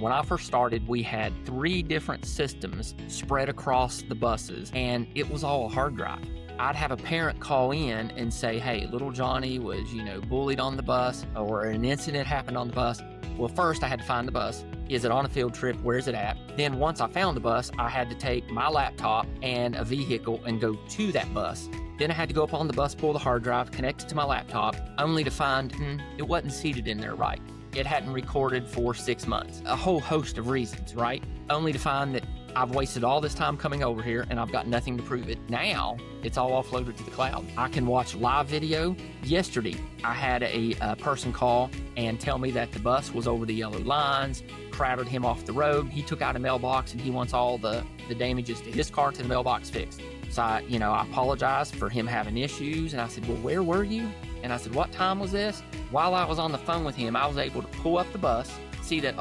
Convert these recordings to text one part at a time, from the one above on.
When I first started, we had 3 different systems spread across the buses, and it was all a hard drive. I'd have a parent call in and say, hey, little Johnny was, bullied on the bus, or an incident happened on the bus. Well, first I had to find the bus. Is it on a field trip? Where is it at? Then once I found the bus, I had to take my laptop and a vehicle and go to that bus. Then I had to go up on the bus, pull the hard drive, connect it to my laptop, only to find it wasn't seated in there right. It hadn't recorded for 6 months. A whole host of reasons, right? Only to find that I've wasted all this time coming over here and I've got nothing to prove it. Now, it's all offloaded to the cloud. I can watch live video. Yesterday, I had a person call and tell me that the bus was over the yellow lines, crowded him off the road. He took out a mailbox and he wants all the damages to his car to the mailbox fixed. So I apologized for him having issues. And I said, well, where were you? And I said, what time was this? While I was on the phone with him, I was able to pull up the bus, see that,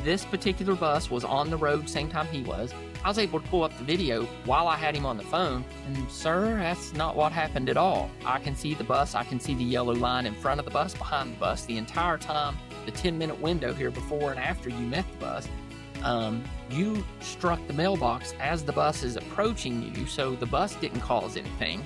this particular bus was on the road same time he was. I was able to pull up the video while I had him on the phone. And sir, that's not what happened at all. I can see the bus. I can see the yellow line in front of the bus, behind the bus, the entire time, the 10-minute window here before and after you met the bus. You struck the mailbox as the bus is approaching you, so the bus didn't cause anything.